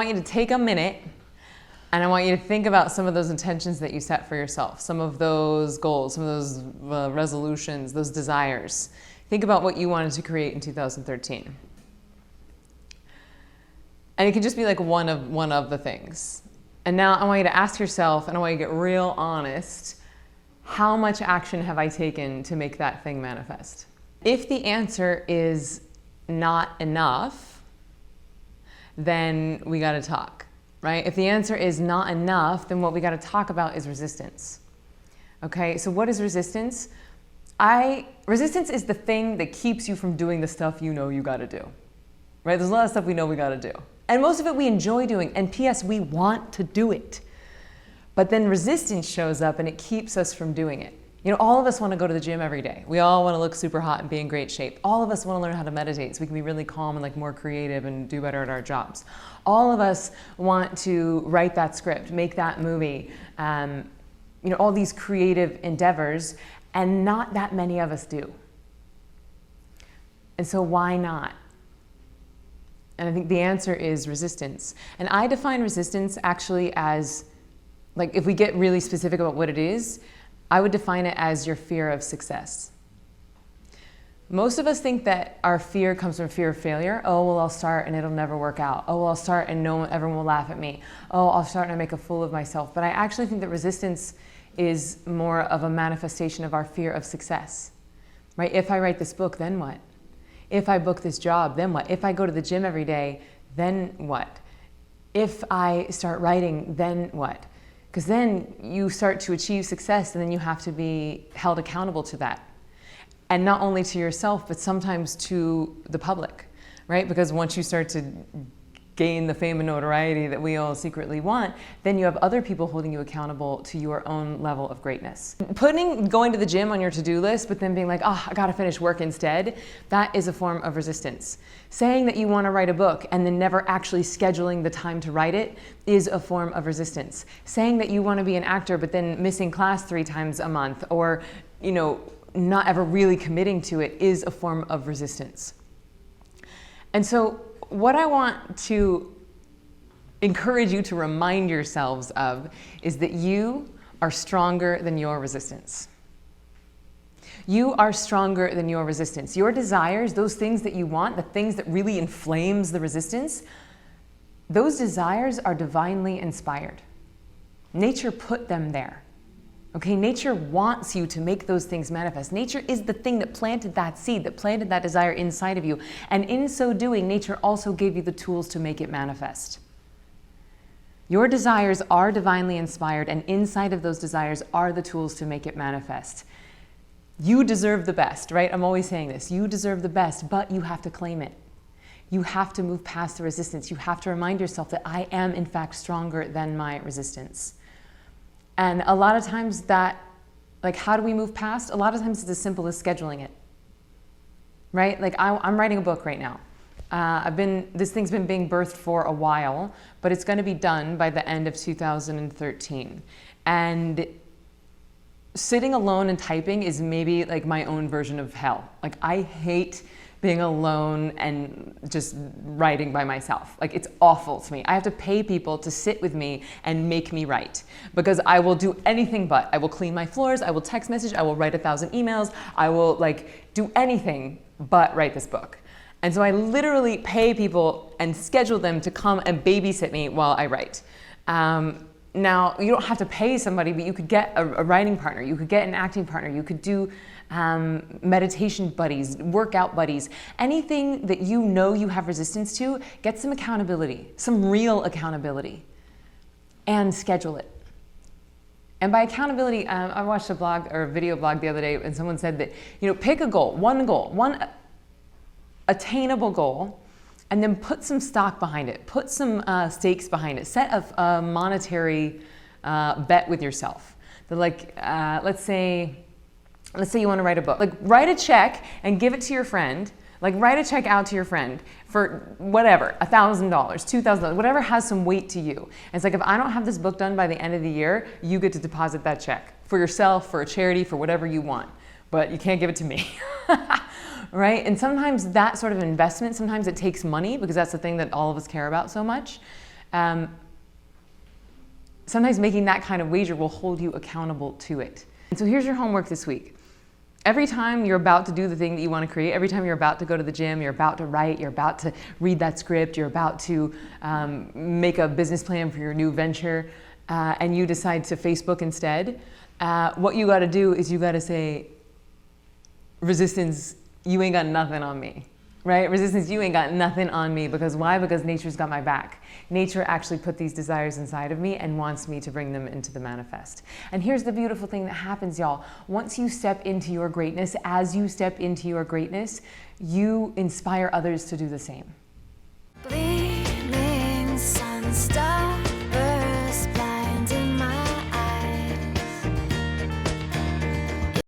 I want you to take a minute and I want you to think about some of those intentions that you set for yourself, some of those goals, some of those resolutions, those desires. Think about what you wanted to create in 2013. And it can just be like one of the things. And now I want you to ask yourself, and I want you to get real honest, how much action have I taken to make that thing manifest? If the answer is not enough, then we got to talk, right? If the answer is not enough, then what we got to talk about is resistance. Okay, so what is resistance? Resistance is the thing that keeps you from doing the stuff you know you got to do, right? There's a lot of stuff we know we got to do. And most of it we enjoy doing, and P.S. we want to do it. But then resistance shows up and it keeps us from doing it. You know, all of us want to go to the gym every day. We all want to look super hot and be in great shape. All of us want to learn how to meditate so we can be really calm and like more creative and do better at our jobs. All of us want to write that script, make that movie, you know, all these creative endeavors, and not that many of us do. And so why not? And I think the answer is resistance. And I define resistance actually as, like, if we get really specific about what it is, I would define it as your fear of success. Most of us think that our fear comes from fear of failure. Oh, well, I'll start and it'll never work out. Oh, well, I'll start and everyone will laugh at me. Oh, I'll start and I make a fool of myself. But I actually think that resistance is more of a manifestation of our fear of success, right? If I write this book, then what? If I book this job, then what? If I go to the gym every day, then what? If I start writing, then what? Because then you start to achieve success and then you have to be held accountable to that. And not only to yourself, but sometimes to the public, right? Because once you start to gain the fame and notoriety that we all secretly want, then you have other people holding you accountable to your own level of greatness. Putting going to the gym on your to-do list, but then being like, oh, I gotta finish work instead, that is a form of resistance. Saying that you wanna write a book and then never actually scheduling the time to write it is a form of resistance. Saying that you wanna be an actor, but then missing class 3 times a month, or, you know, not ever really committing to it is a form of resistance. And so what I want to encourage you to remind yourselves of is that you are stronger than your resistance. You are stronger than your resistance. Your desires, those things that you want, the things that really inflames the resistance, those desires are divinely inspired. Nature put them there. Okay, nature wants you to make those things manifest. Nature is the thing that planted that seed, that planted that desire inside of you. And in so doing, nature also gave you the tools to make it manifest. Your desires are divinely inspired, and inside of those desires are the tools to make it manifest. You deserve the best, right? I'm always saying this. You deserve the best, but you have to claim it. You have to move past the resistance. You have to remind yourself that I am, in fact, stronger than my resistance. And a lot of times that, like, how do we move past? A lot of times it's as simple as scheduling it, right? Like, I'm writing a book right now. This thing's been being birthed for a while, but it's going to be done by the end of 2013. And sitting alone and typing is maybe like my own version of hell. Like, I hate being alone and just writing by myself. Like, it's awful to me. I have to pay people to sit with me and make me write, because I will do anything but. I will clean my floors, I will text message, I will write 1,000 emails, I will like do anything but write this book. And so I literally pay people and schedule them to come and babysit me while I write. Now, you don't have to pay somebody, but you could get a writing partner, you could get an acting partner, you could do meditation buddies, workout buddies, anything that you know you have resistance to, get some accountability, some real accountability, and schedule it. And by accountability, I watched a blog or a video blog the other day, and someone said that, you know, pick a goal, one attainable goal, and then put some stock behind it, put some stakes behind it, set a monetary bet with yourself. That, like, let's say you want to write a book. Like, write a check and give it to your friend. Like, write a check out to your friend for whatever, $1,000, $2,000, whatever has some weight to you. And it's like, if I don't have this book done by the end of the year, you get to deposit that check for yourself, for a charity, for whatever you want. But you can't give it to me. Right? And sometimes that sort of investment, sometimes it takes money, because that's the thing that all of us care about so much. sometimes making that kind of wager will hold you accountable to it. And so here's your homework this week. Every time you're about to do the thing that you want to create, every time you're about to go to the gym, you're about to write, you're about to read that script, you're about to make a business plan for your new venture, and you decide to Facebook instead, what you got to do is you got to say, resistance, you ain't got nothing on me. Right? Resistance, you ain't got nothing on me. Because why? Because nature's got my back. Nature actually put these desires inside of me and wants me to bring them into the manifest. And here's the beautiful thing that happens, y'all. Once you step into your greatness, as you step into your greatness, you inspire others to do the same. Bleeding sun star.